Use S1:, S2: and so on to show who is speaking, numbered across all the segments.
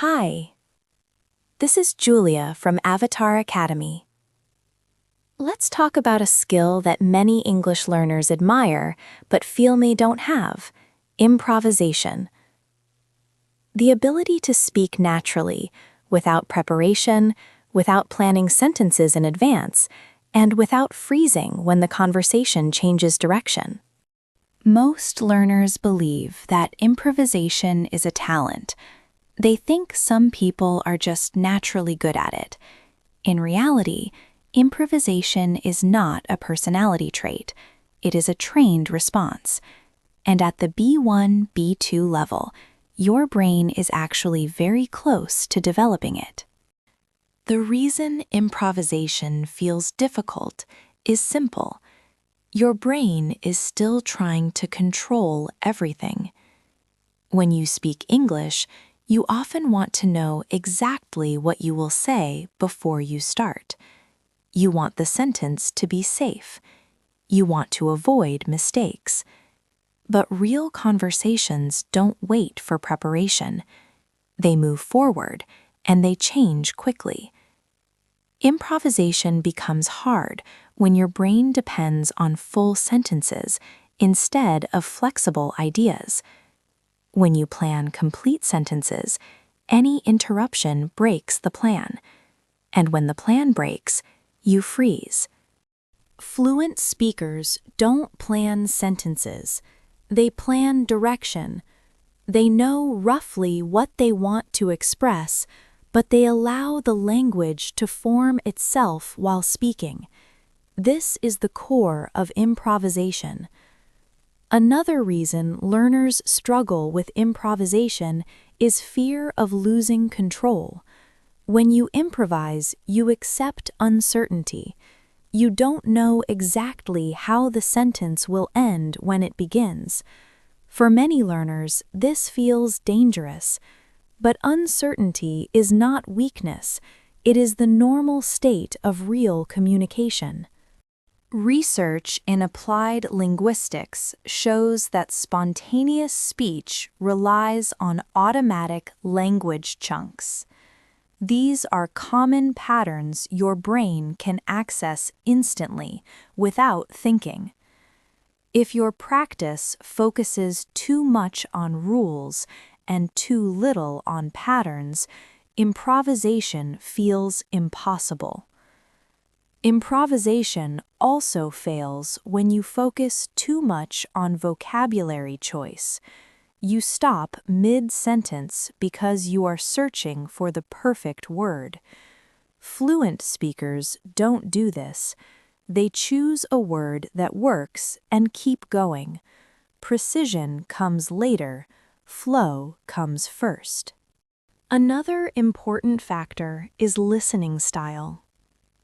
S1: Hi, this is Julia from Avatar Academy. Let's talk about a skill that many English learners admire but feel they don't have: improvisation. The ability to speak naturally, without preparation, without planning sentences in advance, and without freezing when the conversation changes direction. Most learners believe that improvisation is a talent. They think some people are just naturally good at it. In reality, improvisation is not a personality trait. It is a trained response. And at the B1, B2 level, your brain is actually very close to developing it. The reason improvisation feels difficult is simple. Your brain is still trying to control everything. When you speak English, you often want to know exactly what you will say before you start. You want the sentence to be safe. You want to avoid mistakes. But real conversations don't wait for preparation. They move forward, and they change quickly. Improvisation becomes hard when your brain depends on full sentences instead of flexible ideas. When you plan complete sentences, any interruption breaks the plan. And when the plan breaks, you freeze. Fluent speakers don't plan sentences. They plan direction. They know roughly what they want to express, but they allow the language to form itself while speaking. This is the core of improvisation. Another reason learners struggle with improvisation is fear of losing control. When you improvise, you accept uncertainty. You don't know exactly how the sentence will end when it begins. For many learners, this feels dangerous. But uncertainty is not weakness. It is the normal state of real communication. Research in applied linguistics shows that spontaneous speech relies on automatic language chunks. These are common patterns your brain can access instantly without thinking. If your practice focuses too much on rules and too little on patterns, improvisation feels impossible. Improvisation also fails when you focus too much on vocabulary choice. You stop mid-sentence because you are searching for the perfect word. Fluent speakers don't do this. They choose a word that works and keep going. Precision comes later. Flow comes first. Another important factor is listening style.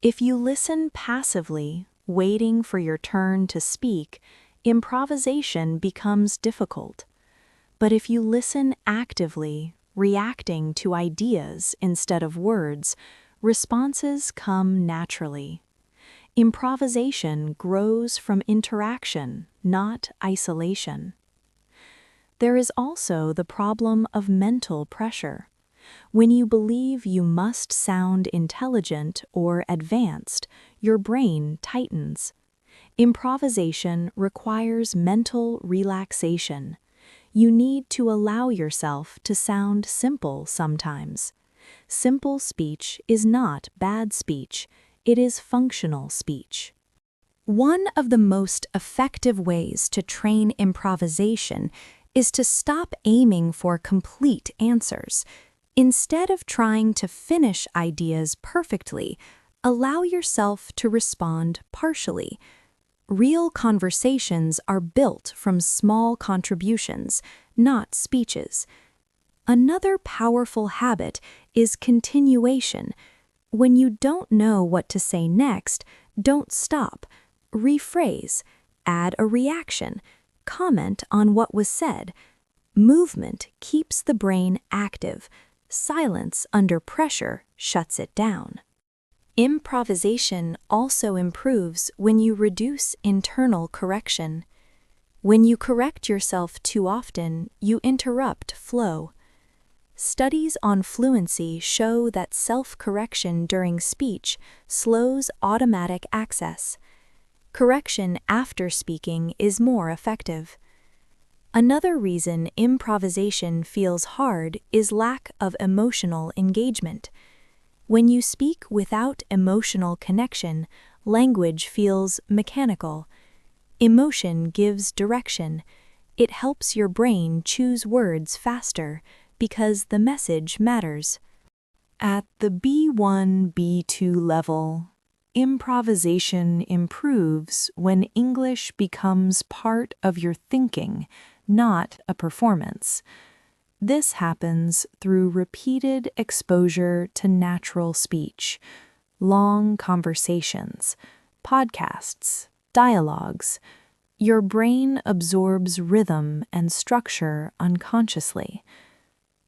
S1: If you listen passively, waiting for your turn to speak, improvisation becomes difficult. But if you listen actively, reacting to ideas instead of words, responses come naturally. Improvisation grows from interaction, not isolation. There is also the problem of mental pressure. When you believe you must sound intelligent or advanced, your brain tightens. Improvisation requires mental relaxation. You need to allow yourself to sound simple sometimes. Simple speech is not bad speech, it is functional speech. One of the most effective ways to train improvisation is to stop aiming for complete answers. Instead of trying to finish ideas perfectly, allow yourself to respond partially. Real conversations are built from small contributions, not speeches. Another powerful habit is continuation. When you don't know what to say next, don't stop. Rephrase, add a reaction, comment on what was said. Movement keeps the brain active. Silence under pressure shuts it down. Improvisation also improves when you reduce internal correction. When you correct yourself too often, you interrupt flow. Studies on fluency show that self-correction during speech slows automatic access. Correction after speaking is more effective. Another reason improvisation feels hard is lack of emotional engagement. When you speak without emotional connection, language feels mechanical. Emotion gives direction. It helps your brain choose words faster because the message matters. At the B1, B2 level, improvisation improves when English becomes part of your thinking, not a performance. This happens through repeated exposure to natural speech, long conversations, podcasts, dialogues. Your brain absorbs rhythm and structure unconsciously.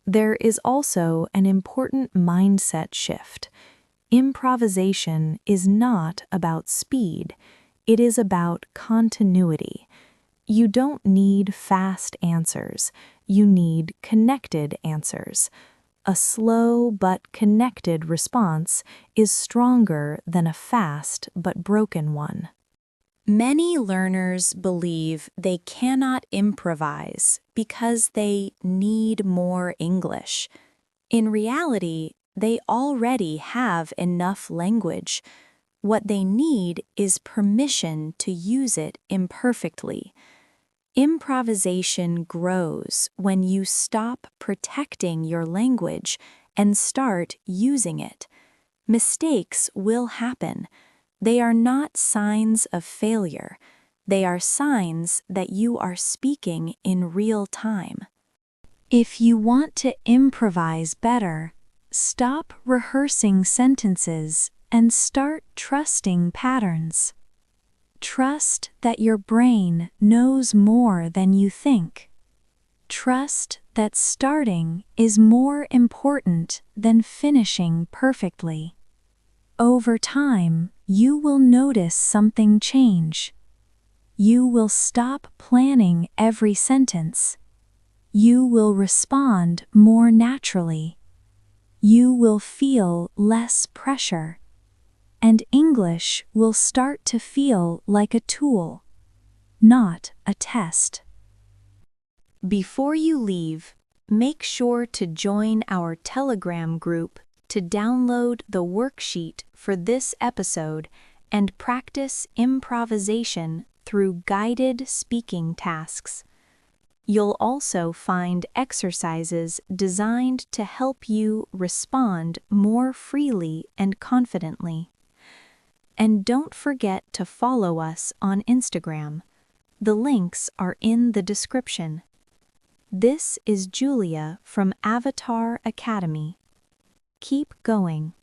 S1: There is also an important mindset shift. Improvisation is not about speed, it is about continuity. You don't need fast answers, you need connected answers. A slow but connected response is stronger than a fast but broken one. Many learners believe they cannot improvise because they need more English. In reality, they already have enough language. What they need is permission to use it imperfectly. Improvisation grows when you stop protecting your language and start using it. Mistakes will happen. They are not signs of failure. They are signs that you are speaking in real time. If you want to improvise better, stop rehearsing sentences and start trusting patterns. Trust that your brain knows more than you think. Trust that starting is more important than finishing perfectly. Over time, you will notice something change. You will stop planning every sentence. You will respond more naturally. You will feel less pressure. And English will start to feel like a tool, not a test. Before you leave, make sure to join our Telegram group to download the worksheet for this episode and practice improvisation through guided speaking tasks. You'll also find exercises designed to help you respond more freely and confidently. And don't forget to follow us on Instagram. The links are in the description. This is Julia from Avatar Academy. Keep going.